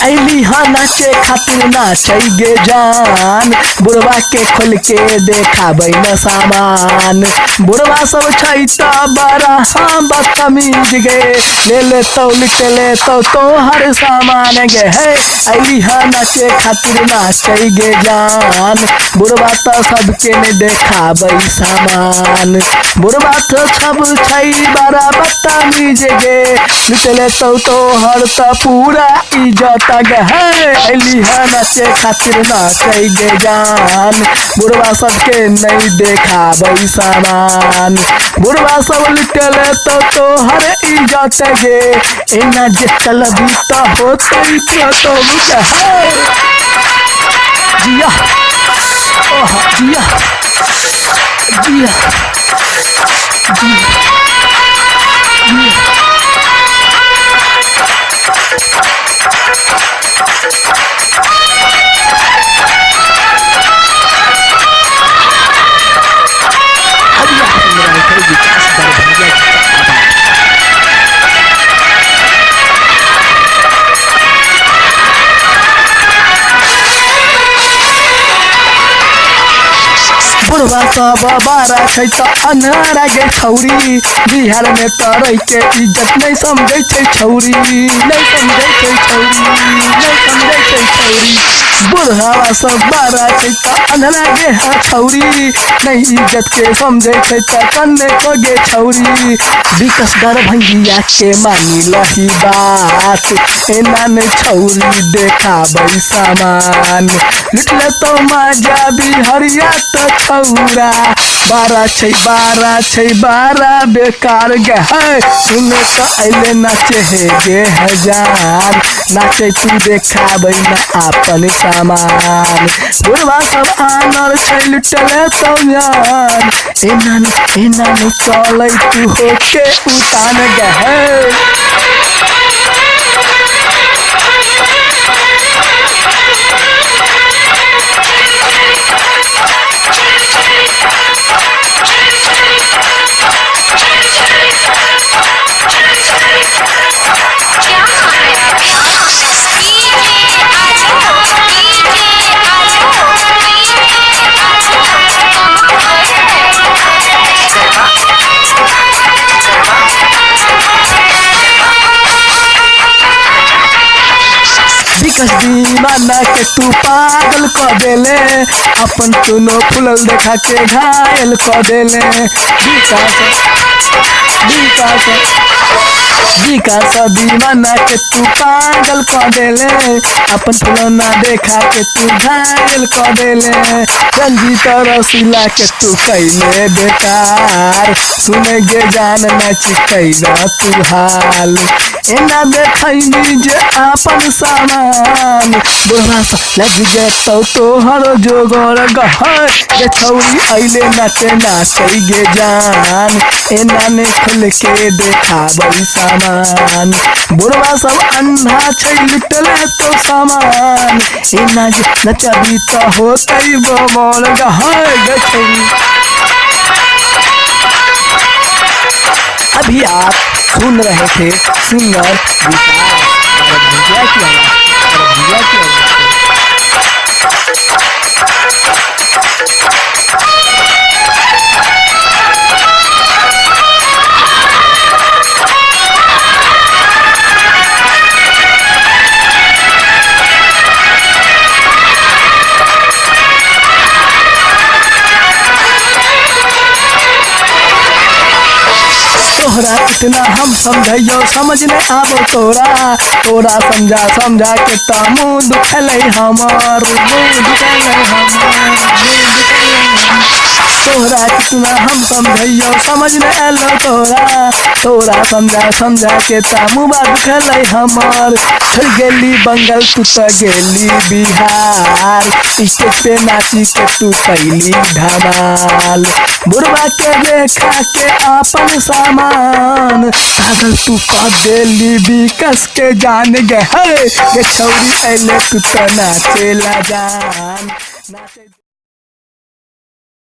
ऐली हाँ नाचे खातिर नाचे गे जान, बुढ़वा के खोल के देखाबै न सामान। बुढ़वा सब छै त बड़ा हाँ बदतमीज गे, ले लेतौ लिट लेतौ तोहर सामान गे। हे ऐली हाँ नाचे खातिर नाचे गे जान, बुढ़वा त सबके ने देखाबै सामान। बुढ़वा तो सब छै बड़ा बदतमीज गे, लिट लेतौ तोहर त पूरा इज्जत गे। हे ऐली हाँ नाचे खातिर नाचे गे जान, बुढ़वा सबके नहीं देखाबै सामान। बुढ़वा सब लिट लेतौ तोहर इज्जत गे, एना जे चलबी त होतै तो जिया ओह जिया जिया जिया बुढ़वा सब बारा छै त अनहारा गे छौरी, बिहार में त रह के इज्जत नहीं समझै छै छौरी, नहीं समझै छै छौरी, नहीं समझै छै छौरी। बुढ़वा सब बारा छै त अनहारा गे हाँ छौरी, नहीं इज्जत के समझै छै त कन्ने को गे छौरी। विकास भैया के मानी लही बात, एना ने छौरी देखाबै सामान। लुट लेतौ माजा बिहरिया त छौरा, बारा छै बारा बेकार गे। है सुने त ऐले नाचे हे गे हजार, नाचे तू देखाबै न आपन सामान। बुढ़वा सब आनर छै लुट लेतौ जान, एना ने चलै तू होके उतान गे। है विकास दीवाना के तू पागल क देले, अपन तुनो फुलल देखा के घायल क देले। विकास दीवाना के तू पागल क देले, अपन फुलौना देखा के तू घायल क देले। रंजीत रसीला के तू कैले बेकार, सुने गे जान नाच कैला तू हाल। एना देखैली जे आपन सामान, बुढ़वा सा लग जेतौ तोहर जोगर गहर गे छौरी ऐले नाचे नाचे गे जान, एना ने खुल के देखाबै सामान। बुढ़वा सब अंधा छै लुट लेतौ सामान, एना जे नचबी त होतै बमल गहर गे छौरी। अभी आप सुन रहे थे सिंगर विकास की आवाज। तोहरा कितना हम समझैयो समझ नहीं आबो तोरा, तोरा समझा के त मुँह दुखलै हमर, तोहरा कितना हम समझैयो समझ नहीं आलो तोरा, तोरा समझा के त मुँह दुखलै हमर। छोड़ गेली बंगाल तू त गेली बिहार, स्टेज पे नाची के तू कैली धमाल। बुढ़वा के देखा के अपन सामान, पागल तू क देली विकास के जान गे। हे गे छौरी ऐले तू त नाचेला जान।